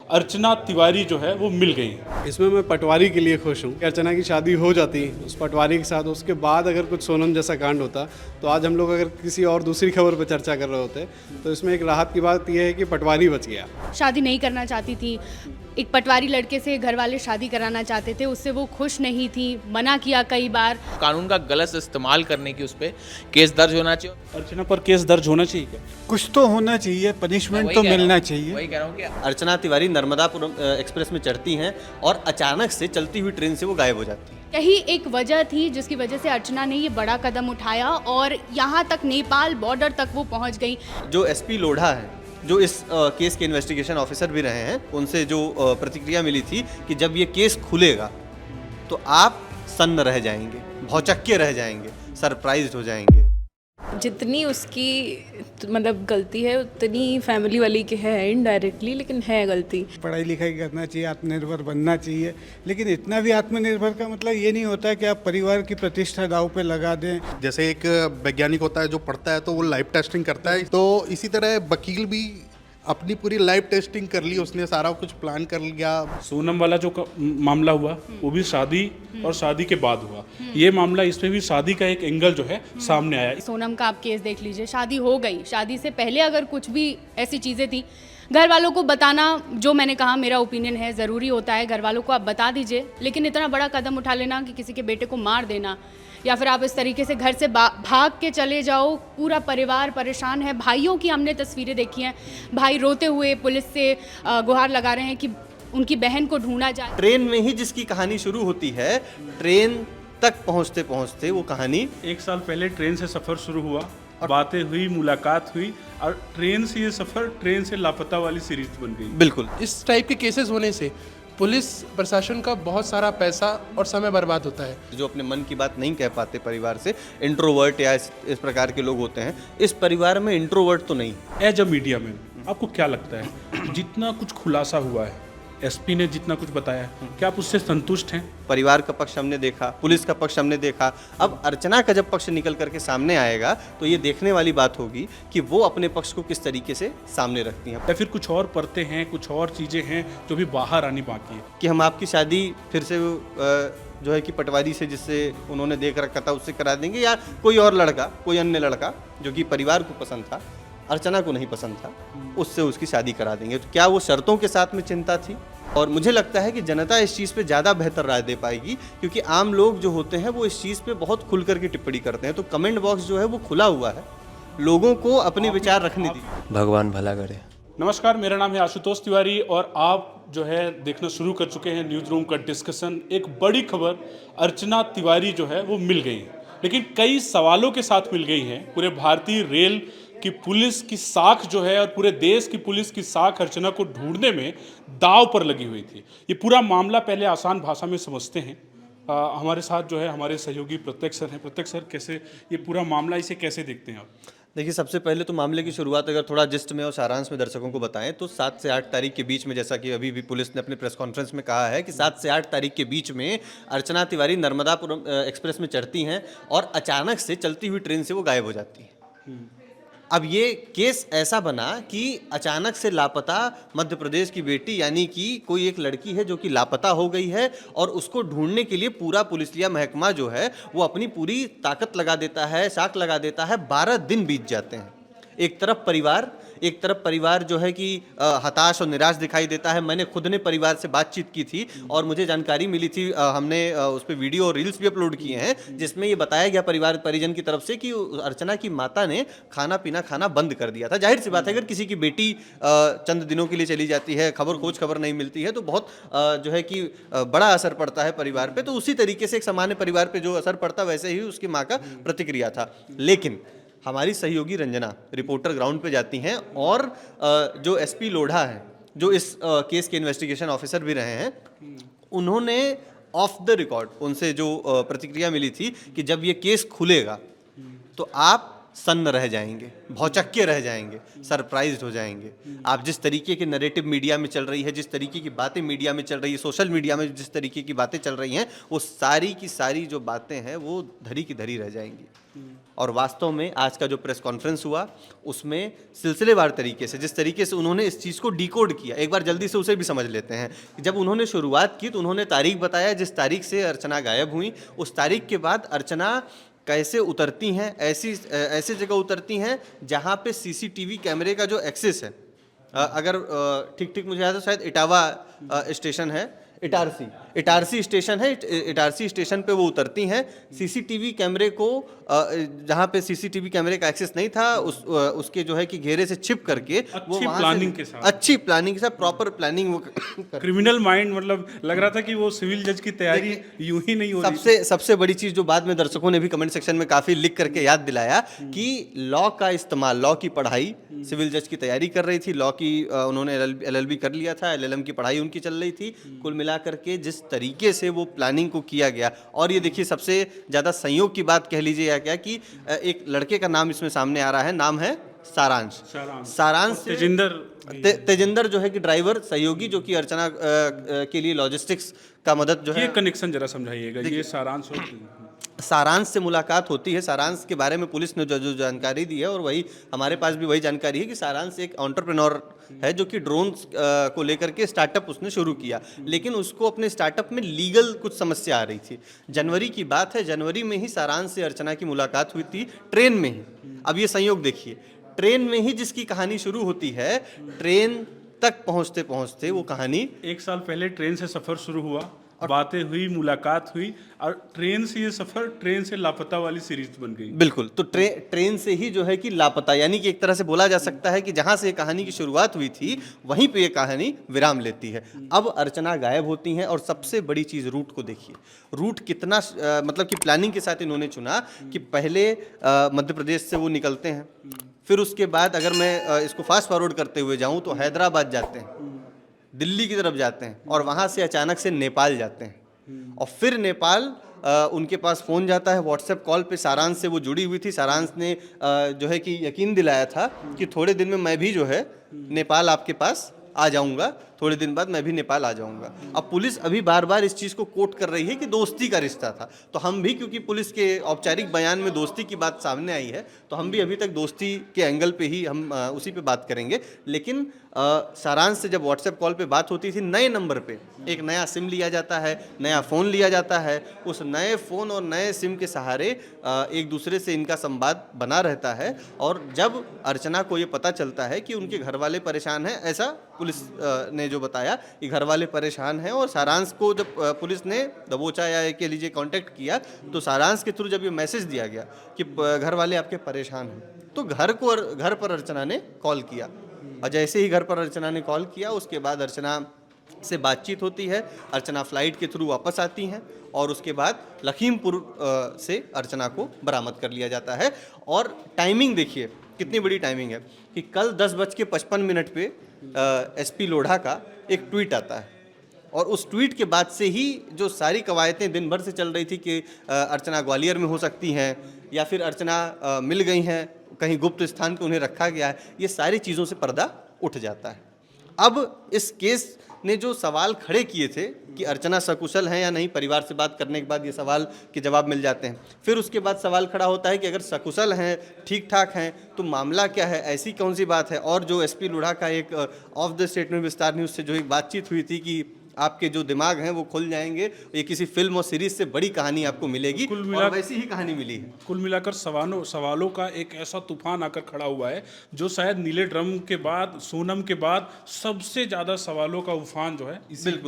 अर्चना तिवारी जो है वो मिल गई। इसमें मैं पटवारी के लिए खुश हूँ। अर्चना की शादी हो जाती उस पटवारी के साथ, उसके बाद अगर कुछ सोनम जैसा कांड होता तो आज हम लोग अगर किसी और दूसरी खबर पर चर्चा कर रहे होते। तो इसमें एक राहत की बात यह है कि पटवारी बच गया। शादी नहीं करना चाहती थी, एक पटवारी लड़के से घर वाले शादी कराना चाहते थे, उससे वो खुश नहीं थी, मना किया कई बार। कानून का गलत इस्तेमाल करने की उस पर केस दर्ज होना चाहिए। अर्चना पर केस दर्ज होना चाहिए क्या? कुछ तो होना चाहिए, पनिशमेंट तो मिलना चाहिए। वही कह रहा हूँ कि अर्चना तिवारी नर्मदापुरम एक्सप्रेस में चढ़ती हैं और अचानक से चलती हुई ट्रेन से वो गायब हो जाती हैं। यही एक वजह थी जिसकी वजह से अर्चना ने ये बड़ा कदम उठाया और यहाँ तक नेपाल बॉर्डर तक वो पहुँच गई। जो एसपी लोढ़ा है, जो इस केस के इन्वेस्टिगेशन ऑफिसर भी रहे हैं, उनसे जो प्रतिक्रिया मिली थी कि जब ये केस खुलेगा तो आप सन्न रह जाएंगे, भौचक्के रह जाएंगे, सरप्राइज्ड हो जाएंगे। जितनी उसकी मतलब गलती है उतनी फैमिली वाली की है इनडायरेक्टली, लेकिन है गलती। पढ़ाई लिखाई करना चाहिए, आत्मनिर्भर बनना चाहिए, लेकिन इतना भी आत्मनिर्भर का मतलब ये नहीं होता है कि आप परिवार की प्रतिष्ठा दांव पे लगा दें। जैसे एक वैज्ञानिक होता है जो पढ़ता है तो वो लाइव टेस्टिंग करता है, तो इसी तरह वकील भी अपनी पूरी लाइव टेस्टिंग कर ली, उसने सारा कुछ प्लान कर लिया। सोनम वाला जो मामला हुआ वो भी शादी और शादी के बाद हुआ। ये मामला, इसमें भी शादी का एक एंगल जो है सामने आया। सोनम का आप केस देख लीजिए, शादी हो गई, शादी से पहले अगर कुछ भी ऐसी चीज़ें थी, घर वालों को बताना, जो मैंने कहा मेरा ओपिनियन है, ज़रूरी होता है, घर वालों को आप बता दीजिए। लेकिन इतना बड़ा कदम उठा लेना कि किसी के बेटे को मार देना, या फिर आप इस तरीके से घर से भाग के चले जाओ, पूरा परिवार परेशान है। भाइयों की हमने तस्वीरें देखी हैं, भाई रोते हुए पुलिस से गुहार लगा रहे हैं कि उनकी बहन को ढूंढा जाए। ट्रेन में ही जिसकी कहानी शुरू होती है, ट्रेन तक पहुंचते पहुंचते वो कहानी 1 साल पहले ट्रेन से सफ़र शुरू हुआ, बातें हुई, मुलाकात हुई, और ट्रेन से ये सफ़र ट्रेन से लापता वाली सीरीज बन गई। बिल्कुल। इस टाइप के केसेस होने से पुलिस प्रशासन का बहुत सारा पैसा और समय बर्बाद होता है। जो अपने मन की बात नहीं कह पाते परिवार से, इंट्रोवर्ट या इस प्रकार के लोग होते हैं, इस परिवार में इंट्रोवर्ट तो नहीं। एज अ मीडिया मैन आपको क्या लगता है, जितना कुछ खुलासा हुआ है, एसपी ने जितना कुछ बताया है, क्या आप उससे संतुष्ट हैं? परिवार का पक्ष हमने देखा, पुलिस का पक्ष हमने देखा, अब अर्चना का जब पक्ष निकल करके सामने आएगा तो ये देखने वाली बात होगी कि वो अपने पक्ष को किस तरीके से सामने रखती हैं। या फिर कुछ और परतें हैं, कुछ और चीज़ें हैं जो भी बाहर आनी बाकी है। कि हम आपकी शादी फिर से जो है कि पटवारी से, जिससे उन्होंने देख रखा था, उससे करा देंगे, या कोई और लड़का, कोई अन्य लड़का जो कि परिवार को पसंद था, अर्चना को नहीं पसंद था, उससे उसकी शादी करा देंगे। तो क्या वो शर्तों के साथ में चिंता थी? और मुझे लगता है कि जनता इस चीज़ पे ज़्यादा बेहतर राय दे पाएगी, क्योंकि आम लोग जो होते हैं वो इस चीज़ पे बहुत खुल करके टिप्पणी करते हैं। तो कमेंट बॉक्स जो है वो खुला हुआ है, लोगों को अपने विचार रखने दीजिए। भगवान भला करे। नमस्कार, मेरा नाम है आशुतोष तिवारी और आप जो है देखना शुरू कर चुके हैं न्यूज़ रूम का डिस्कशन। एक बड़ी खबर, अर्चना तिवारी जो है वो मिल गई, लेकिन कई सवालों के साथ मिल गई हैं। पूरे भारतीय रेल की पुलिस की साख जो है और पूरे देश की पुलिस की साख अर्चना को ढूंढने में दांव पर लगी हुई थी। ये पूरा मामला पहले आसान भाषा में समझते हैं। हमारे साथ जो है हमारे सहयोगी प्रत्यक्ष सर हैं। प्रत्यक्ष सर, कैसे ये पूरा मामला, इसे कैसे देखते हैं आप? देखिए, सबसे पहले तो मामले की शुरुआत अगर थोड़ा जिस्ट में और सारांश में दर्शकों को बताएं तो 7 से 8 तारीख के बीच में, जैसा कि अभी भी पुलिस ने अपने प्रेस कॉन्फ्रेंस में कहा है कि 7 से 8 तारीख के बीच में अर्चना तिवारी नर्मदापुरम एक्सप्रेस में चढ़ती हैं और अचानक से चलती हुई ट्रेन से वो गायब हो जाती हैं। अब ये केस ऐसा बना कि अचानक से लापता मध्य प्रदेश की बेटी, यानी कि कोई एक लड़की है जो कि लापता हो गई है, और उसको ढूंढने के लिए पूरा पुलिसिया महकमा जो है वो अपनी पूरी ताकत लगा देता है, साख लगा देता है। 12 दिन बीत जाते हैं। एक तरफ परिवार जो है कि हताश और निराश दिखाई देता है। मैंने खुद ने परिवार से बातचीत की थी और मुझे जानकारी मिली थी, हमने उस पर वीडियो और रील्स भी अपलोड किए हैं, जिसमें ये बताया गया परिवार परिजन की तरफ से कि अर्चना की माता ने खाना पीना खाना बंद कर दिया था। जाहिर सी बात है, अगर किसी की बेटी चंद दिनों के लिए चली जाती है, खोज खबर नहीं मिलती है, तो बहुत जो है कि बड़ा असर पड़ता है परिवार पर। तो उसी तरीके से एक सामान्य परिवार पर जो असर पड़ता, वैसे ही उसकी माँ का प्रतिक्रिया था। लेकिन हमारी सहयोगी रंजना रिपोर्टर ग्राउंड पे जाती हैं और जो एसपी लोढ़ा है, जो इस केस के इन्वेस्टिगेशन ऑफिसर भी रहे हैं, उन्होंने ऑफ द रिकॉर्ड उनसे जो प्रतिक्रिया मिली थी कि जब ये केस खुलेगा तो आप सन्न रह जाएंगे, भौचक्के रह जाएंगे, सरप्राइज्ड हो जाएंगे। आप जिस तरीके के नैरेटिव मीडिया में चल रही है, जिस तरीके की बातें मीडिया में चल रही है, सोशल मीडिया में जिस तरीके की बातें चल रही हैं, वो सारी की सारी जो बातें हैं वो धरी की धरी रह जाएंगी। और वास्तव में आज का जो प्रेस कॉन्फ्रेंस हुआ उसमें सिलसिलेवार तरीके से, जिस तरीके से उन्होंने इस चीज़ को डिकोड किया, एक बार जल्दी से उसे भी समझ लेते हैं। जब उन्होंने शुरुआत की तो उन्होंने तारीख बताया जिस तारीख से अर्चना गायब हुई, उस तारीख के बाद अर्चना कैसे उतरती हैं, ऐसी जगह उतरती हैं जहाँ पे सीसीटीवी कैमरे का जो एक्सेस है, अगर ठीक मुझे याद है शायद इटावा स्टेशन है, इटारसी स्टेशन है, इटारसी स्टेशन पे वो उतरती हैं। सीसीटीवी कैमरे को जहाँ पे सीसीटीवी कैमरे का एक्सेस नहीं था उसके जो है कि घेरे से छिप करके वो वहाँ प्लानिंग के साथ, अच्छी प्लानिंग के साथ, प्रॉपर प्लानिंग वो क्रिमिनल माइंड, मतलब लग रहा था कि वो सिविल जज की तैयारी यूं ही नहीं हो रही। सबसे बड़ी चीज जो बाद में दर्शकों ने भी कमेंट सेक्शन में काफी लिख करके याद दिलाया कि लॉ का इस्तेमाल, लॉ की पढ़ाई, सिविल जज की तैयारी कर रही थी, लॉ की उन्होंने LLB कर लिया था, LLM की पढ़ाई उनकी चल रही थी। कुल मिलाकर के जिस तरीके से वो प्लानिंग को किया गया, और ये देखिए सबसे ज़्यादा संयोग की बात कह लीजिए या क्या कि एक लड़के का नाम इसमें सामने आ रहा है, नाम है सारांश तेजिंदर जो है कि ड्राइवर सहयोगी, जो कि अर्चना के लिए लॉजिस्टिक्स का मदद जो है। ये कनेक्शन जरा समझाइएगा, ये सारांश से मुलाकात होती है। सारांश के बारे में पुलिस ने जो जानकारी दी है, और वही हमारे पास भी वही जानकारी है कि सारांश एक एंटरप्रेन्योर है जो कि ड्रोन्स को लेकर के स्टार्टअप उसने शुरू किया, लेकिन उसको अपने स्टार्टअप में लीगल कुछ समस्या आ रही थी। जनवरी की बात है, जनवरी में ही सारांश से अर्चना की मुलाकात हुई थी, ट्रेन में ही। अब ये संयोग देखिए, ट्रेन में ही जिसकी कहानी शुरू होती है, ट्रेन तक पहुंचते पहुंचते वो कहानी 1 साल पहले ट्रेन से सफर शुरू हुआ, बातें हुई, मुलाकात हुई, और ट्रेन से ये सफर, ट्रेन से लापता वाली सीरीज बन गई। बिल्कुल, तो ट्रेन से ही जो है कि लापता, यानी कि एक तरह से बोला जा सकता है कि जहां से कहानी की शुरुआत हुई थी वहीं पे ये कहानी विराम लेती है। अब अर्चना गायब होती हैं, और सबसे बड़ी चीज रूट को देखिए, रूट कितना मतलब कि प्लानिंग के साथ इन्होंने चुना कि पहले मध्य प्रदेश से वो निकलते हैं, फिर उसके बाद अगर मैं इसको फास्ट फॉरवर्ड करते हुए जाऊं तो हैदराबाद जाते हैं, दिल्ली की तरफ जाते हैं, और वहाँ से अचानक से नेपाल जाते हैं, और फिर नेपाल उनके पास फ़ोन जाता है, व्हाट्सएप कॉल पे सारांश से वो जुड़ी हुई थी। सारांश ने जो है कि यकीन दिलाया था कि थोड़े दिन में मैं भी जो है नेपाल आपके पास आ जाऊंगा, थोड़े दिन बाद मैं भी नेपाल आ जाऊंगा। अब पुलिस अभी बार बार इस चीज़ को कोट कर रही है कि दोस्ती का रिश्ता था, तो हम भी, क्योंकि पुलिस के औपचारिक बयान में दोस्ती की बात सामने आई है, तो हम भी अभी तक दोस्ती के एंगल पे ही हम उसी पे बात करेंगे। लेकिन सारांश से जब व्हाट्सएप कॉल पे बात होती थी, नए नंबर पे एक नया सिम लिया जाता है, नया फ़ोन लिया जाता है, उस नए फ़ोन और नए सिम के सहारे एक दूसरे से इनका संवाद बना रहता है। और जब अर्चना को ये पता चलता है कि उनके घर वाले परेशान हैं, ऐसा पुलिस ने जो बताया कि घर वाले परेशान हैं, और सारांश को जब पुलिस ने दबोचा या के लीजिए कांटेक्ट किया, तो सारांश के थ्रू जब ये मैसेज दिया गया कि घर वाले आपके परेशान हैं, तो घर पर अर्चना ने कॉल किया, और जैसे ही घर पर अर्चना ने कॉल किया उसके बाद अर्चना से बातचीत होती है। अर्चना फ्लाइट के थ्रू वापस आती हैं, और उसके बाद लखीमपुर से अर्चना को बरामद कर लिया जाता है। और टाइमिंग देखिए कितनी बड़ी टाइमिंग है कि कल 10:55 पे SP लोढ़ा का एक ट्वीट आता है, और उस ट्वीट के बाद से ही जो सारी कवायतें दिन भर से चल रही थी कि अर्चना ग्वालियर में हो सकती हैं, या फिर अर्चना मिल गई हैं, कहीं गुप्त स्थान पे उन्हें रखा गया है, ये सारी चीज़ों से पर्दा उठ जाता है। अब इस केस ने जो सवाल खड़े किए थे कि अर्चना सकुशल हैं या नहीं, परिवार से बात करने के बाद ये सवाल के जवाब मिल जाते हैं। फिर उसके बाद सवाल खड़ा होता है कि अगर सकुशल हैं, ठीक ठाक हैं, तो मामला क्या है, ऐसी कौन सी बात है। और जो SP लोढ़ा का एक ऑफ द स्टेटमेंट विस्तार न्यूज़ से जो एक बातचीत हुई थी कि आपके जो दिमाग हैं वो खुल जाएंगे, ये किसी फिल्म और सीरीज से बड़ी कहानी आपको मिलेगी, और वैसी ही कहानी मिली है। कुल मिलाकर सवालों का एक ऐसा तूफान आकर खड़ा हुआ है जो शायद नीले ड्रम के बाद, सोनम के बाद सबसे ज़्यादा सवालों का उफान जो है।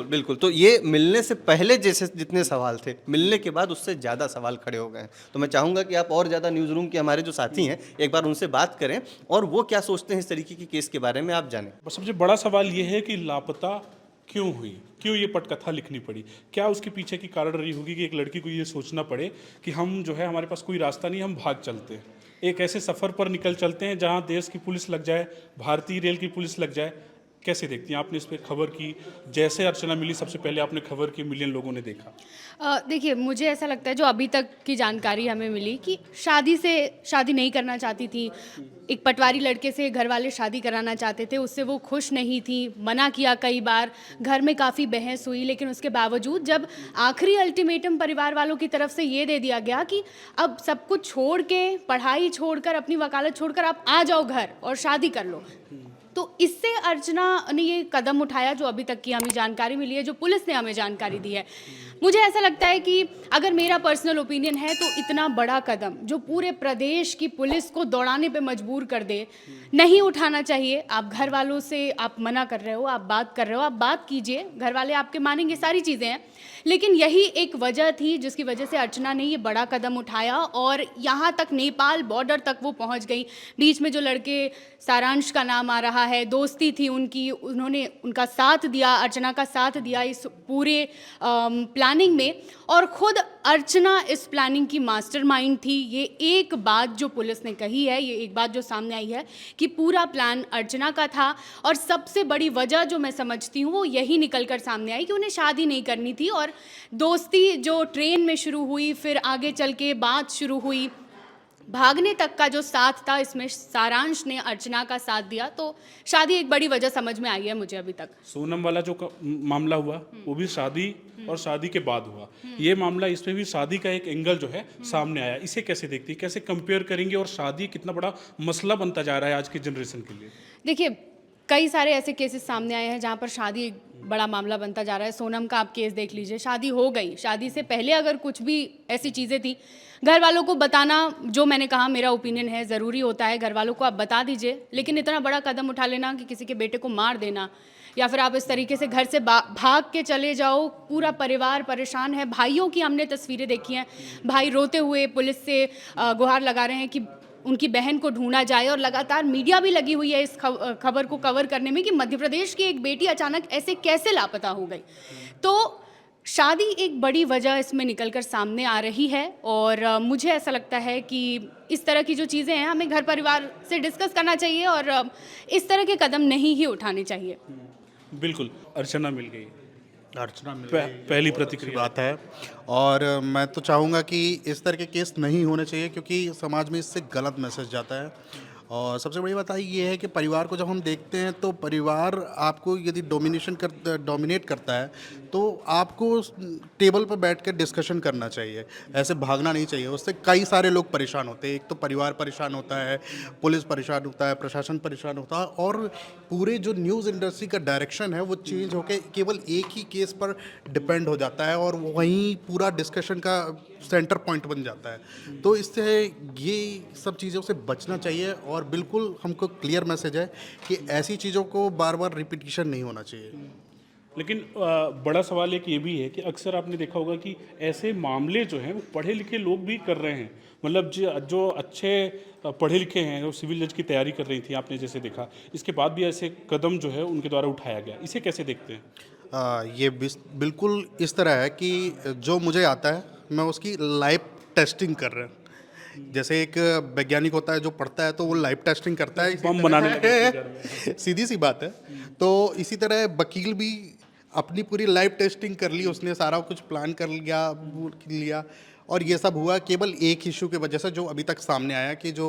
बिल्कुल। तो ये मिलने से पहले जैसे जितने सवाल थे, मिलने के बाद उससे ज़्यादा सवाल खड़े हो गए हैं। तो मैं चाहूँगा कि आप और ज़्यादा न्यूज़ रूम के हमारे जो साथी हैं एक बार उनसे बात करें, और वो क्या सोचते हैं इस तरीके की केस के बारे में आप जानें। सबसे बड़ा सवाल ये है कि लापता क्यों हुई, क्यों ये पटकथा लिखनी पड़ी, क्या उसके पीछे की कारण रही होगी कि एक लड़की को ये सोचना पड़े कि हम जो है, हमारे पास कोई रास्ता नहीं, हम भाग चलते हैं, एक ऐसे सफ़र पर निकल चलते हैं जहां देश की पुलिस लग जाए, भारतीय रेल की पुलिस लग जाए, कैसे देखती हैं आपने इस पे खबर की? जैसे अर्चना मिली सबसे पहले आपने खबर की, मिलियन लोगों ने देखा। देखिए, मुझे ऐसा लगता है जो अभी तक की जानकारी हमें मिली कि शादी नहीं करना चाहती थी। एक पटवारी लड़के से घर वाले शादी कराना चाहते थे, उससे वो खुश नहीं थी, मना किया कई बार, घर में काफ़ी बहस हुई, लेकिन उसके बावजूद जब आखिरी अल्टीमेटम परिवार वालों की तरफ से ये दे दिया गया कि अब सब कुछ छोड़ के, पढ़ाई छोड़कर, अपनी वकालत छोड़कर आप आ जाओ घर और शादी कर लो, तो इससे अर्चना ने ये कदम उठाया जो अभी तक की हमें जानकारी मिली है, जो पुलिस ने हमें जानकारी दी है। मुझे ऐसा लगता है कि अगर मेरा पर्सनल ओपिनियन है तो इतना बड़ा कदम जो पूरे प्रदेश की पुलिस को दौड़ाने पे मजबूर कर दे, नहीं उठाना चाहिए। आप घर वालों से आप मना कर रहे हो, आप बात कर रहे हो, आप बात कीजिए, घर वाले आपके मानेंगे, सारी चीज़ें हैं, लेकिन यही एक वजह थी जिसकी वजह से अर्चना ने ये बड़ा कदम उठाया और यहाँ तक नेपाल बॉर्डर तक वो पहुँच गई। बीच में जो लड़के सारांश का नाम आ रहा है, दोस्ती थी उनकी, उन्होंने उनका साथ दिया, अर्चना का साथ दिया इस पूरे प्लानिंग में, और खुद अर्चना इस प्लानिंग की मास्टरमाइंड थी। ये एक बात जो पुलिस ने कही है, ये एक बात जो सामने आई है कि पूरा प्लान अर्चना का था, और सबसे बड़ी वजह जो मैं समझती हूँ वो यही निकल कर सामने आई कि उन्हें शादी नहीं करनी थी, और दोस्ती जो ट्रेन में शुरू हुई, फिर आगे चल के बात शुरू हुई, भागने तक का जो साथ था, इसमें सारांश ने अर्चना का साथ दिया, तो शादी एक बड़ी वजह समझ में आई है मुझे अभी तक। सोनम वाला जो मामला हुआ वो भी शादी और शादी के बाद हुआ, ये मामला, इसमें भी शादी का एक एंगल जो है सामने आया। इसे कैसे देखती है, कैसे कंपेयर करेंगे, और शादी कितना बड़ा मसला बनता जा रहा है आज की जनरेशन के लिए? देखिए, कई सारे ऐसे केसेस सामने आए हैं जहाँ पर शादी एक बड़ा मामला बनता जा रहा है। सोनम का आप केस देख लीजिए, शादी हो गई, शादी से पहले अगर कुछ भी ऐसी चीज़ें थी, घर वालों को बताना, जो मैंने कहा मेरा ओपिनियन है, ज़रूरी होता है, घर वालों को आप बता दीजिए, लेकिन इतना बड़ा कदम उठा लेना कि किसी के बेटे को मार देना, या फिर आप इस तरीके से घर से भाग के चले जाओ, पूरा परिवार परेशान है। भाइयों की हमने तस्वीरें देखी हैं, भाई रोते हुए पुलिस से गुहार लगा रहे हैं कि उनकी बहन को ढूंढा जाए, और लगातार मीडिया भी लगी हुई है इस खबर को कवर करने में कि मध्य प्रदेश की एक बेटी अचानक ऐसे कैसे लापता हो गई। तो शादी एक बड़ी वजह इसमें निकलकर सामने आ रही है, और मुझे ऐसा लगता है कि इस तरह की जो चीज़ें हैं हमें घर परिवार से डिस्कस करना चाहिए, और इस तरह के कदम नहीं ही उठाने चाहिए। बिल्कुल, अर्चना मिल गई, अर्चना मिल पहली प्रतिक्रिया बात है, और मैं तो चाहूँगा कि इस तरह के केस नहीं होने चाहिए, क्योंकि समाज में इससे गलत मैसेज जाता है। और सबसे बड़ी बात ये है कि परिवार को जब हम देखते हैं तो परिवार आपको यदि डोमिनेट करता है तो आपको टेबल पर बैठ कर डिस्कशन करना चाहिए, ऐसे भागना नहीं चाहिए। उससे कई सारे लोग परेशान होते हैं, एक तो परिवार परेशान होता है, पुलिस परेशान होता है, प्रशासन परेशान होता है, और पूरे जो न्यूज़ इंडस्ट्री का डायरेक्शन है वो चेंज होकर केवल एक ही केस पर डिपेंड हो जाता है, और वहीं पूरा डिस्कशन का सेंटर पॉइंट बन जाता है। तो इससे ये सब चीज़ों से बचना चाहिए, और बिल्कुल हमको क्लियर मैसेज है कि ऐसी चीज़ों को बार बार रिपीटिशन नहीं होना चाहिए। लेकिन बड़ा सवाल एक ये भी है कि अक्सर आपने देखा होगा कि ऐसे मामले जो हैं वो पढ़े लिखे लोग भी कर रहे हैं, मतलब जो अच्छे पढ़े लिखे हैं, वो सिविल जज की तैयारी कर रही थी, आपने जैसे देखा, इसके बाद भी ऐसे कदम जो है उनके द्वारा उठाया गया, इसे कैसे देखते हैं? ये बिल्कुल इस तरह है कि जो मुझे आता है मैं उसकी लाइव टेस्टिंग कर रहा हूँ। जैसे एक वैज्ञानिक होता है जो पढ़ता है तो वो लाइव टेस्टिंग करता है, बम बनाने लगे। सीधी सी बात है। तो इसी तरह वकील भी अपनी पूरी लाइव टेस्टिंग कर ली, उसने सारा कुछ प्लान कर लिया, और ये सब हुआ केवल एक इशू के वजह से, जो अभी तक सामने आया कि जो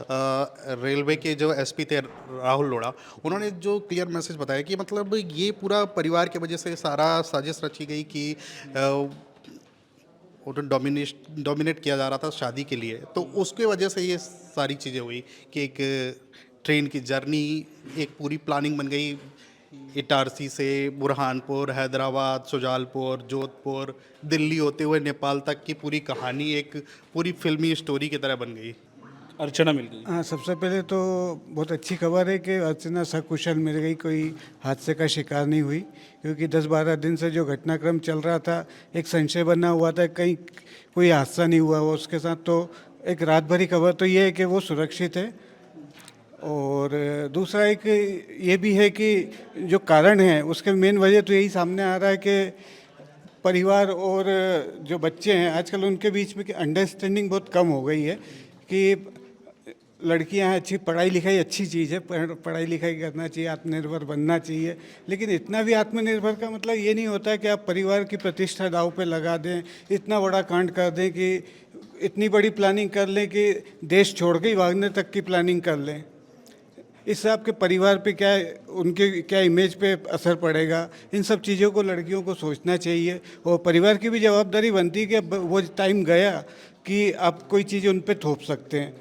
रेलवे के जो एसपी थे राहुल लोढ़ा, उन्होंने जो क्लियर मैसेज बताया कि मतलब ये पूरा परिवार की वजह से सारा साजिश रची गई कि डोमिनेट किया जा रहा था शादी के लिए, तो उसके वजह से ये सारी चीज़ें हुई कि एक ट्रेन की जर्नी एक पूरी प्लानिंग बन गई, इटारसी से बुरहानपुर, हैदराबाद, शुजालपुर, जोधपुर, दिल्ली होते हुए नेपाल तक की पूरी कहानी एक पूरी फिल्मी स्टोरी की तरह बन गई। अर्चना मिल गई। हाँ, सबसे पहले तो बहुत अच्छी खबर है कि अर्चना सकुशल मिल गई, कोई हादसे का शिकार नहीं हुई, क्योंकि 10-12 दिन से जो घटनाक्रम चल रहा था, एक संशय बना हुआ था कहीं कोई हादसा नहीं हुआ वो उसके साथ। तो एक रात भरी खबर तो ये है कि वो सुरक्षित है, और दूसरा एक ये भी है कि जो कारण है उसके मेन वजह तो यही सामने आ रहा है कि परिवार और जो बच्चे हैं आजकल उनके बीच में अंडरस्टैंडिंग बहुत कम हो गई है, कि लड़कियां हैं, अच्छी पढ़ाई लिखाई अच्छी चीज़ है, पढ़ाई लिखाई करना चाहिए, आत्मनिर्भर बनना चाहिए, लेकिन इतना भी आत्मनिर्भर का मतलब ये नहीं होता है कि आप परिवार की प्रतिष्ठा दांव पे लगा दें, इतना बड़ा कांड कर दें कि इतनी बड़ी प्लानिंग कर लें कि देश छोड़ के ही भागने तक की प्लानिंग कर लें। इससे आपके परिवार पे क्या, उनके क्या इमेज पे असर पड़ेगा, इन सब चीज़ों को लड़कियों को सोचना चाहिए। और परिवार की भी जवाबदारी बनती है कि अब वो टाइम गया कि आप कोई चीज़ उन पे थोप सकते हैं।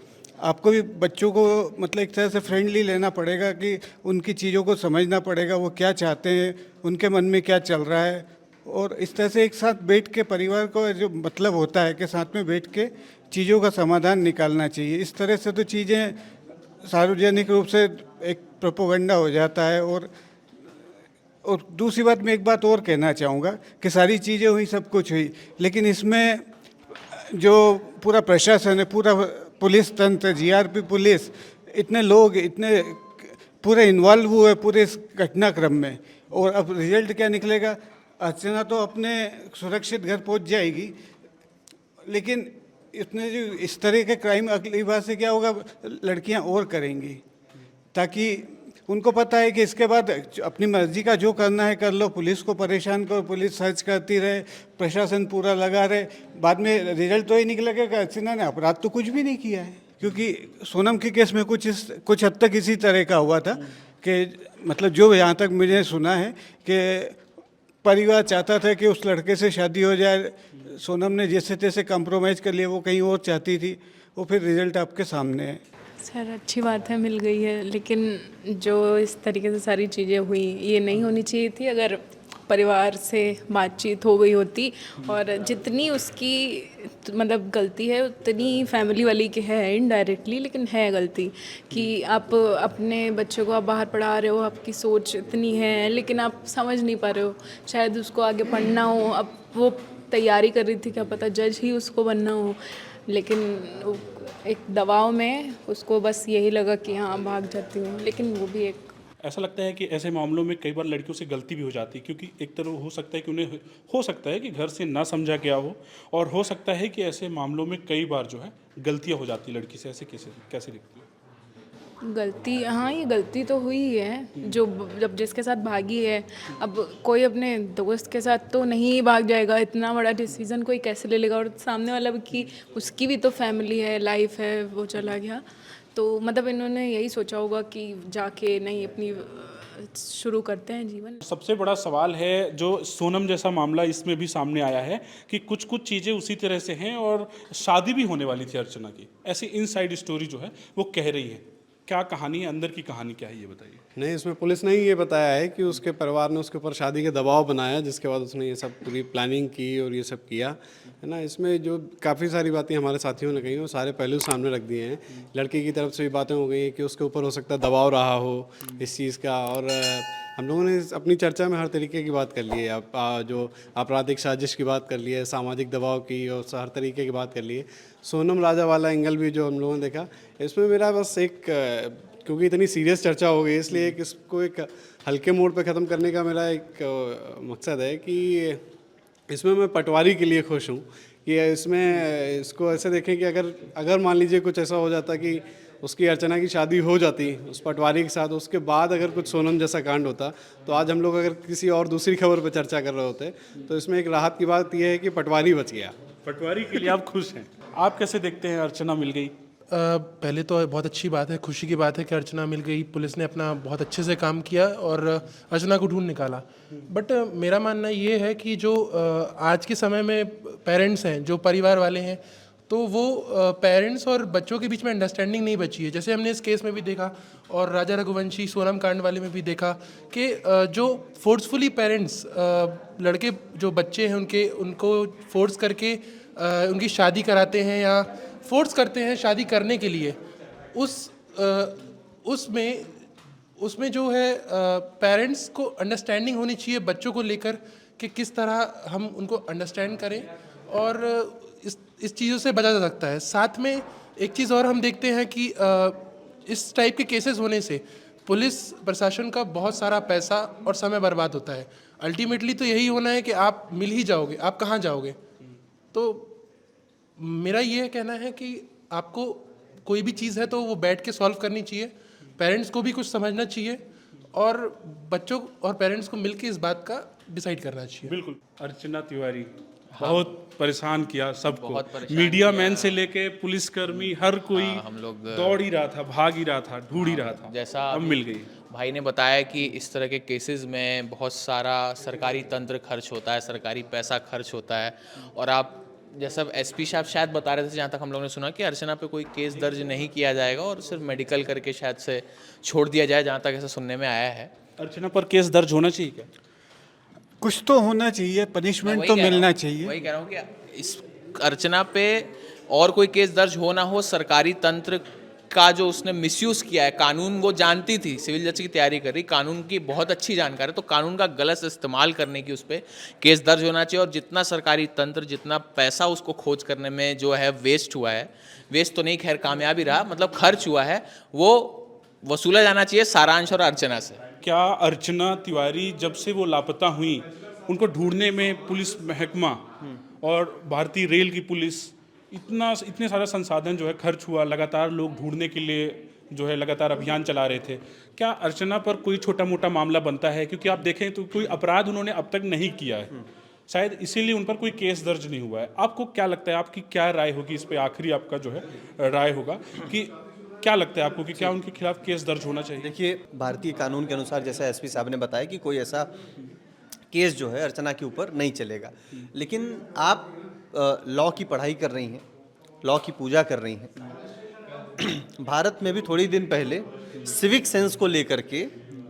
आपको भी बच्चों को मतलब एक तरह से फ्रेंडली लेना पड़ेगा कि उनकी चीज़ों को समझना पड़ेगा, वो क्या चाहते हैं, उनके मन में क्या चल रहा है, और इस तरह से एक साथ बैठ के परिवार को जो मतलब होता है कि साथ में बैठ के चीज़ों का समाधान निकालना चाहिए। इस तरह से तो चीज़ें सार्वजनिक रूप से एक प्रोपोगंडा हो जाता है। और दूसरी बात, मैं एक बात और कहना चाहूँगा कि सारी चीज़ें हुई, सब कुछ हुई, लेकिन इसमें जो पूरा प्रशासन है, पूरा पुलिस तंत्र, जीआरपी पुलिस, इतने लोग, इतने पूरे इन्वॉल्व हुए पूरे इस घटनाक्रम में, और अब रिजल्ट क्या निकलेगा? अर्चना तो अपने सुरक्षित घर पहुंच जाएगी, लेकिन इतने जो इस तरह के क्राइम अगली बार से क्या होगा, लड़कियां और करेंगी, ताकि उनको पता है कि इसके बाद अपनी मर्जी का जो करना है कर लो, पुलिस को परेशान करो, पुलिस सर्च करती रहे, प्रशासन पूरा लगा रहे, बाद में रिजल्ट तो ही निकलेगा कि अर्चना ने अपराध तो कुछ भी नहीं किया है। क्योंकि सोनम के केस में कुछ हद तक इसी तरह का हुआ था कि मतलब जो यहाँ तक मुझे सुना है कि परिवार चाहता था कि उस लड़के से शादी हो जाए, सोनम ने जैसे तैसे कॉम्प्रोमाइज़ कर लिया, वो कहीं और चाहती थी, वो फिर रिजल्ट आपके सामने है। सर अच्छी बात है, मिल गई है, लेकिन जो इस तरीके से सारी चीज़ें हुई ये नहीं होनी चाहिए थी। अगर परिवार से बातचीत हो गई होती, और जितनी उसकी मतलब गलती है उतनी फैमिली वाली की है इनडायरेक्टली, लेकिन है गलती कि आप अपने बच्चों को आप बाहर पढ़ा रहे हो, आपकी सोच इतनी है, लेकिन आप समझ नहीं पा रहे हो। शायद उसको आगे पढ़ना हो, अब वो तैयारी कर रही थी, क्या पता जज ही उसको बनना हो, लेकिन एक दबाव में उसको बस यही लगा कि हाँ भाग जाती हूँ, लेकिन वो भी एक ऐसा लगता है कि ऐसे मामलों में कई बार लड़कियों से गलती भी हो जाती है, क्योंकि एक तरह हो सकता है कि उन्हें हो सकता है कि घर से ना समझा गया हो, और हो सकता है कि ऐसे मामलों में कई बार जो है गलतियां हो जाती लड़की से। ऐसे कैसे लिखती है? गलती, हाँ ये गलती तो हुई ही है। जो जब जिसके साथ भागी है, अब कोई अपने दोस्त के साथ तो नहीं भाग जाएगा, इतना बड़ा डिसीजन कोई कैसे ले लेगा, और सामने वाला भी की उसकी भी तो फैमिली है, लाइफ है, वो चला गया, तो मतलब इन्होंने यही सोचा होगा कि जाके नहीं अपनी शुरू करते हैं जीवन। सबसे बड़ा सवाल है जो सोनम जैसा मामला इसमें भी सामने आया है कि कुछ चीज़ें उसी तरह से हैं, और शादी भी होने वाली थी अर्चना की, ऐसी इनसाइड स्टोरी जो है वो कह रही है। क्या कहानी है, अंदर की कहानी क्या है, ये बताइए। नहीं, इसमें पुलिस ने ही ये बताया है कि उसके परिवार ने उसके ऊपर शादी के दबाव बनाया, जिसके बाद उसने ये सब पूरी प्लानिंग की और ये सब किया है ना। इसमें जो काफ़ी सारी बातें हमारे साथियों ने कही, वो सारे पहलू सामने रख दिए हैं। लड़की की तरफ से भी बातें हो गई हैं कि उसके ऊपर हो सकता है दबाव रहा हो इस चीज़ का, और हम लोगों ने अपनी चर्चा में हर तरीके की बात कर ली है। आप जो आपराधिक साजिश की बात कर ली है, सामाजिक दबाव की, और हर तरीके की बात कर ली है। सोनम राजा वाला एंगल भी जो हम लोगों ने देखा, इसमें मेरा बस एक, क्योंकि इतनी सीरियस चर्चा हो गई, इसलिए एक इसको एक हल्के मोड पे ख़त्म करने का मेरा एक मकसद है कि इसमें मैं पटवारी के लिए खुश हूँ कि इसमें इसको ऐसे देखें कि अगर मान लीजिए कुछ ऐसा हो जाता कि उसकी अर्चना की शादी हो जाती उस पटवारी के साथ, उसके बाद अगर कुछ सोनम जैसा कांड होता, तो आज हम लोग अगर किसी और दूसरी खबर पर चर्चा कर रहे होते। तो इसमें एक राहत की बात यह है कि पटवारी बच गया। पटवारी के लिए आप खुश हैं? आप कैसे देखते हैं अर्चना मिल गई? पहले तो बहुत अच्छी बात है, खुशी की बात है कि अर्चना मिल गई। पुलिस ने अपना बहुत अच्छे से काम किया और अर्चना को ढूंढ निकाला। बट मेरा मानना ये है कि जो आज के समय में पेरेंट्स हैं, जो परिवार वाले हैं, तो वो पेरेंट्स और बच्चों के बीच में अंडरस्टैंडिंग नहीं बची है। जैसे हमने इस केस में भी देखा और राजा रघुवंशी सोनम कांड वाले में भी देखा कि जो फोर्सफुली पेरेंट्स लड़के जो बच्चे हैं उनको फोर्स करके उनकी शादी कराते हैं या फोर्स करते हैं शादी करने के लिए, उसमें जो है पेरेंट्स को अंडरस्टैंडिंग होनी चाहिए बच्चों को लेकर कि किस तरह हम उनको अंडरस्टैंड करें, और इस चीज़ों से बचा जा सकता है। साथ में एक चीज़ और हम देखते हैं कि इस टाइप के केसेस होने से पुलिस प्रशासन का बहुत सारा पैसा और समय बर्बाद होता है। अल्टीमेटली तो यही होना है कि आप मिल ही जाओगे, आप कहाँ जाओगे। तो मेरा ये कहना है कि आपको कोई भी चीज़ है तो वो बैठ के सॉल्व करनी चाहिए, पेरेंट्स को भी कुछ समझना चाहिए और बच्चों और पेरेंट्स को मिलके इस बात का डिसाइड करना चाहिए। बिल्कुल। अर्चना तिवारी बहुत परेशान किया सबको, बहुत परेशान मीडिया मैन से लेके पुलिसकर्मी हर कोई हम लोग दौड़ ही रहा था, भाग ही रहा था, ढूंढ ही रहा था। जैसा अब अभी मिल गई। भाई ने बताया कि इस तरह के केसेस में बहुत सारा सरकारी तंत्र खर्च होता है, सरकारी पैसा खर्च होता है। और आप जैसा एसपी साहब शायद बता रहे थे, जहाँ तक हम लोगों ने सुना कि अर्चना पे कोई केस दर्ज नहीं किया जाएगा और सिर्फ मेडिकल करके शायद से छोड़ दिया जाए, जहाँ तक ऐसा सुनने में आया है। अर्चना पर केस दर्ज होना चाहिए क्या? कुछ तो होना चाहिए, पनिशमेंट तो मिलना चाहिए। वही कह रहा हूँ कि इस अर्चना पे और कोई केस दर्ज हो ना हो, सरकारी तंत्र का जो उसने मिसयूज़ किया है, कानून वो जानती थी, सिविल जज की तैयारी कर रही, कानून की बहुत अच्छी जानकार है, तो कानून का गलत इस्तेमाल करने की उस पर केस दर्ज होना चाहिए। और जितना सरकारी तंत्र, जितना पैसा उसको खोज करने में जो है वेस्ट हुआ है, वेस्ट तो नहीं, खैर कामयाब ही रहा, मतलब खर्च हुआ है, वो वसूला जाना चाहिए सारांश और अर्चना से। क्या अर्चना तिवारी जब से वो लापता हुई, उनको ढूंढने में पुलिस महकमा और भारतीय रेल की पुलिस इतने सारा संसाधन जो है खर्च हुआ, लगातार लोग ढूंढने के लिए जो है लगातार अभियान चला रहे थे, क्या अर्चना पर कोई छोटा मोटा मामला बनता है? क्योंकि आप देखें तो कोई अपराध उन्होंने अब तक नहीं किया है, शायद इसीलिए उन पर कोई केस दर्ज नहीं हुआ है। आपको क्या लगता है, आपकी क्या राय होगी इस पर? आखिरी आपका जो है राय होगा कि क्या लगता है आपको कि क्या उनके खिलाफ केस दर्ज होना चाहिए? देखिए, भारतीय कानून के अनुसार जैसा एसपी साहब ने बताया कि कोई ऐसा केस जो है अर्चना के ऊपर नहीं चलेगा, लेकिन आप लॉ की पढ़ाई कर रही हैं, लॉ की पूजा कर रही हैं। भारत में भी थोड़ी दिन पहले सिविक सेंस को लेकर के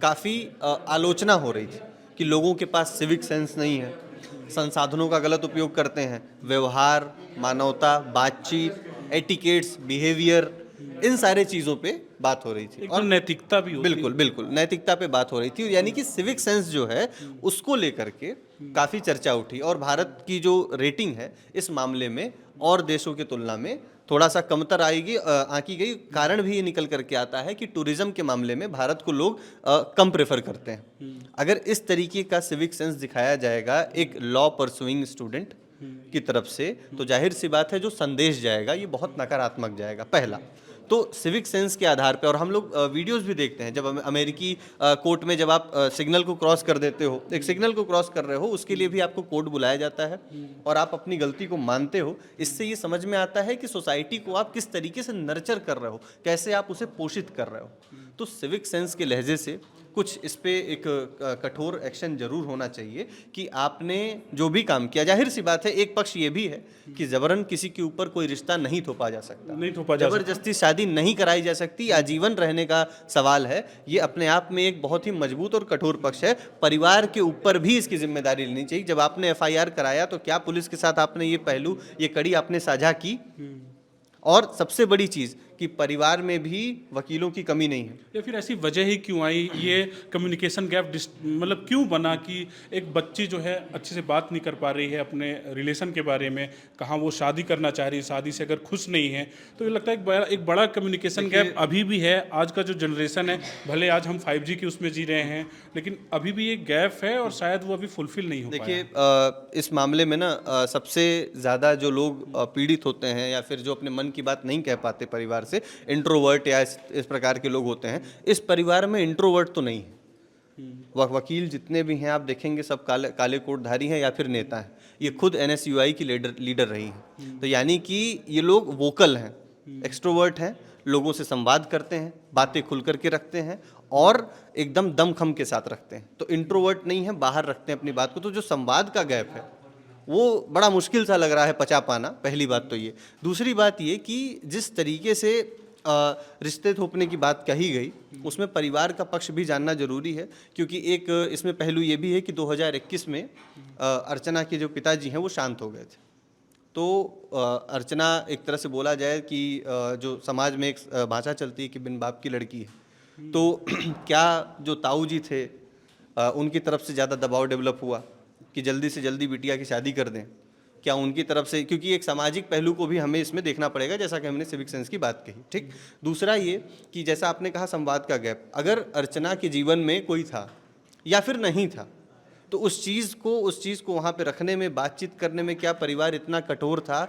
काफ़ी आलोचना हो रही थी कि लोगों के पास सिविक सेंस नहीं है, संसाधनों का गलत उपयोग करते हैं, व्यवहार, मानवता, बातचीत, एटिकेट्स, बिहेवियर, इन सारे चीज़ों पे बात हो रही थी। और नैतिकता भी होती है। बिल्कुल बिल्कुल नैतिकता पे बात हो रही थी, यानी कि सिविक सेंस जो है उसको लेकर के काफ़ी चर्चा उठी। और भारत की जो रेटिंग है इस मामले में और देशों की तुलना में थोड़ा सा कमतर आंकी गई। कारण भी ये निकल करके आता है कि टूरिज्म के मामले में भारत को लोग कम प्रेफर करते हैं। अगर इस तरीके का सिविक सेंस दिखाया जाएगा एक लॉ परसुइंग स्टूडेंट की तरफ से, तो जाहिर सी बात है जो संदेश जाएगा ये बहुत नकारात्मक जाएगा। पहला तो सिविक सेंस के आधार पे, और हम लोग वीडियोस भी देखते हैं, जब अमेरिकी कोर्ट में जब आप सिग्नल को क्रॉस कर देते हो, एक सिग्नल को क्रॉस कर रहे हो, उसके लिए भी आपको कोर्ट बुलाया जाता है और आप अपनी गलती को मानते हो। इससे ये समझ में आता है कि सोसाइटी को आप किस तरीके से नर्चर कर रहे हो, कैसे आप उसे पोषित कर रहे हो। तो सिविक सेंस के लहजे से कुछ इस पे एक कठोर एक्शन जरूर होना चाहिए कि आपने जो भी काम किया। जाहिर सी बात है, एक पक्ष ये भी है कि जबरन किसी के ऊपर कोई रिश्ता नहीं थोपा जा सकता, नहीं थोपा जा सकता। जबरदस्ती शादी नहीं कराई जा सकती, आजीवन रहने का सवाल है। ये अपने आप में एक बहुत ही मजबूत और कठोर पक्ष है। परिवार के ऊपर भी इसकी जिम्मेदारी लेनी चाहिए। जब आपने एफआईआर कराया तो क्या पुलिस के साथ आपने ये पहलू, ये कड़ी आपने साझा की? और सबसे बड़ी चीज़ कि परिवार में भी वकीलों की कमी नहीं है। या फिर ऐसी वजह ही क्यों आई, ये कम्युनिकेशन गैप मतलब क्यों बना कि एक बच्ची जो है अच्छे से बात नहीं कर पा रही है अपने रिलेशन के बारे में, कहाँ वो शादी करना चाह रही है, शादी से अगर खुश नहीं है, तो ये लगता है एक बड़ा कम्युनिकेशन गैप अभी भी है। आज का जो जनरेशन है, भले आज हम 5G की उसमें जी रहे हैं, लेकिन अभी भी एक गैप है और शायद वो अभी फुलफिल नहीं हो पाया। देखिए, इस मामले में ना सबसे ज़्यादा जो लोग पीड़ित होते हैं या फिर जो अपने मन की बात नहीं कह पाते परिवार से, इंट्रोवर्ट या इस प्रकार के लोग होते हैं। इस परिवार में इंट्रोवर्ट तो नहीं है। वकील जितने भी हैं आप देखेंगे सब काले कोटधारी हैं या फिर नेता हैं। ये खुद NSUI की लीडर रही हैं। तो यानी कि ये लोग वोकल हैं, एक्सट्रोवर्ट हैं, लोगों से संवाद करते हैं, बातें खुल करके रखते हैं और एकदम दमखम के साथ रखते हैं। तो इंट्रोवर्ट नहीं है, बाहर रखते हैं अपनी बात को। तो जो संवाद का गैप है वो बड़ा मुश्किल सा लग रहा है पचा पाना। पहली बात तो ये। दूसरी बात ये कि जिस तरीके से रिश्ते थोपने की बात कही गई, उसमें परिवार का पक्ष भी जानना जरूरी है। क्योंकि एक इसमें पहलू ये भी है कि 2021 में अर्चना के जो पिताजी हैं वो शांत हो गए थे। तो अर्चना एक तरह से बोला जाए कि जो समाज में एक भाषा चलती है कि बिन बाप की लड़की है, तो क्या जो ताऊ जी थे उनकी तरफ से ज़्यादा दबाव डेवलप हुआ कि जल्दी से जल्दी बिटिया की शादी कर दें? क्या उनकी तरफ से, क्योंकि एक सामाजिक पहलू को भी हमें इसमें देखना पड़ेगा, जैसा कि हमने सिविक सेंस की बात कही, ठीक। दूसरा ये कि जैसा आपने कहा संवाद का गैप, अगर अर्चना के जीवन में कोई था या फिर नहीं था, तो उस चीज़ को वहाँ पे रखने में, बातचीत करने में क्या परिवार इतना कठोर था?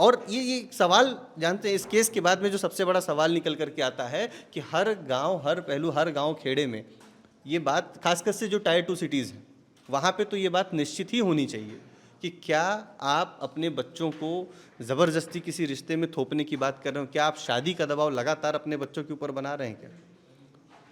और ये सवाल जानते हैं, इस केस के बाद में जो सबसे बड़ा सवाल निकल करके आता है कि हर गांव, हर पहलू, हर गांव खेड़े में ये बात, खासकर से जो टायर 2 सिटीज़ हैं वहाँ पे तो ये बात निश्चित ही होनी चाहिए कि क्या आप अपने बच्चों को ज़बरदस्ती किसी रिश्ते में थोपने की बात कर रहे हो? क्या आप शादी का दबाव लगातार अपने बच्चों के ऊपर बना रहे हैं? क्या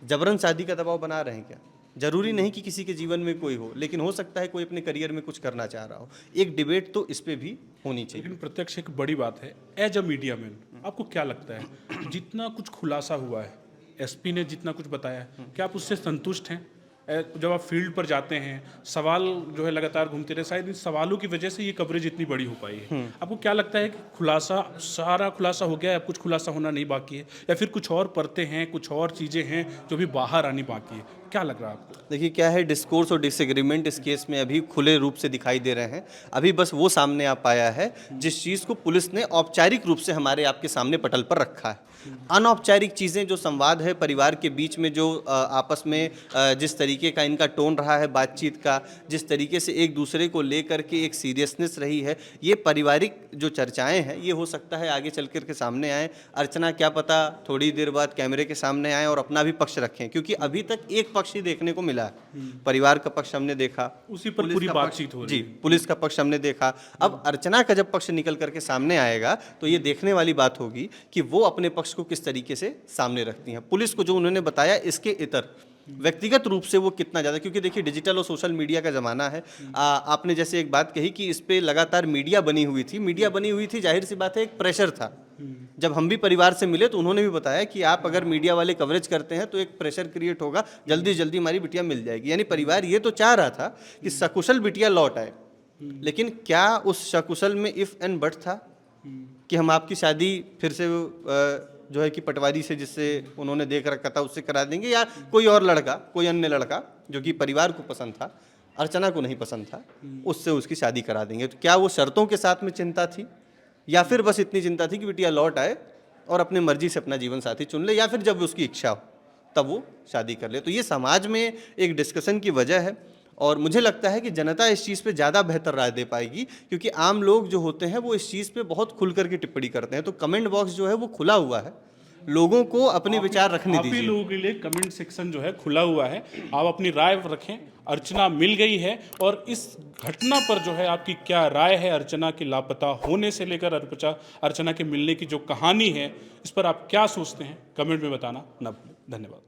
जबरन शादी का दबाव बना रहे हैं? क्या जरूरी नहीं कि किसी के जीवन में कोई हो, लेकिन हो सकता है कोई अपने करियर में कुछ करना चाह रहा हो। एक डिबेट तो इस पे भी होनी चाहिए। लेकिन प्रत्यक्ष एक बड़ी बात है, एज अ मीडिया मैन आपको क्या लगता है, जितना कुछ खुलासा हुआ है, एसपी ने जितना कुछ बताया है, क्या आप उससे संतुष्ट हैं? जब आप फील्ड पर जाते हैं, सवाल जो है लगातार घूमते रहे, शायद इन सवालों की वजह से ये कवरेज इतनी बड़ी हो पाई है। आपको क्या लगता है कि खुलासा, सारा खुलासा हो गया है, अब कुछ खुलासा होना नहीं बाकी है, या फिर कुछ और परतें हैं, कुछ और चीज़ें हैं जो भी बाहर आनी बाकी है? क्या लग रहा है आपको? देखिए क्या है, डिस्कोर्स और डिसएग्रीमेंट इस केस में अभी खुले रूप से दिखाई दे रहे हैं। अभी बस वो सामने आ पाया है जिस चीज़ को पुलिस ने औपचारिक रूप से हमारे आपके सामने पटल पर रखा है। अनौपचारिक चीज़ें, जो संवाद है परिवार के बीच में, जो आपस में जिस तरीके का इनका टोन रहा है बातचीत का, जिस तरीके से एक दूसरे को लेकर के एक सीरियसनेस रही है, ये पारिवारिक जो चर्चाएं हैं ये हो सकता है आगे चल कर के सामने आए। अर्चना क्या पता थोड़ी देर बाद कैमरे के सामने आए और अपना भी पक्ष रखें, क्योंकि अभी तक एक पक्ष ही देखने को मिला है। परिवार का पक्ष हमने देखा, उसी पर पूरी बातचीत हो रही है। जी, पुलिस का पक्ष हमने देखा। अब अर्चना का जब पक्ष निकल करके सामने आएगा तो ये देखने वाली बात होगी कि वो अपने पक्ष को किस तरीके से सामने रखती हैं। पुलिस को जो उन्होंने बताया इसके इतर व्यक्तिगत रूप से वो कितना ज़्यादा, क्योंकि देखिए डिजिटल और सोशल मीडिया का ज़माना है। आपने जैसे एक बात कही कि इस पे लगातार मीडिया बनी हुई थी, जाहिर सी बात है एक प्रेशर था। जब हम भी परिवार से मिले तो उन्होंने भी बताया कि आप अगर मीडिया वाले कवरेज करते हैं तो एक प्रेशर क्रिएट होगा, जल्दी से जल्दी हमारी बिटिया मिल जाएगी। यानी परिवार ये तो चाह रहा था कि सकुशल बिटिया लौट आए, लेकिन क्या उस सकुशल में इफ़ एंड बट था कि हम आपकी शादी फिर से जो है कि पटवारी से, जिससे उन्होंने देख रखा था, उससे करा देंगे, या कोई और लड़का, कोई अन्य लड़का जो कि परिवार को पसंद था, अर्चना को नहीं पसंद था, उससे उसकी शादी करा देंगे? तो क्या वो शर्तों के साथ में चिंता थी, या फिर बस इतनी चिंता थी कि बिटिया लौट आए और अपने मर्जी से अपना जीवन साथी चुन ले, या फिर जब उसकी इच्छा हो तब वो शादी कर ले? तो ये समाज में एक डिस्कशन की वजह है, और मुझे लगता है कि जनता इस चीज़ पे ज़्यादा बेहतर राय दे पाएगी, क्योंकि आम लोग जो होते हैं वो इस चीज़ पे बहुत खुल करके टिप्पणी करते हैं। तो कमेंट बॉक्स जो है वो खुला हुआ है, लोगों को अपने विचार रखने दीजिए। आप ही लोगों के लिए कमेंट सेक्शन जो है खुला हुआ है, आप अपनी राय रखें। अर्चना मिल गई है, और इस घटना पर जो है आपकी क्या राय है? अर्चना के लापता होने से लेकर अर्चना के मिलने की जो कहानी है, इस पर आप क्या सोचते हैं? कमेंट में बताना ना भूलें। धन्यवाद।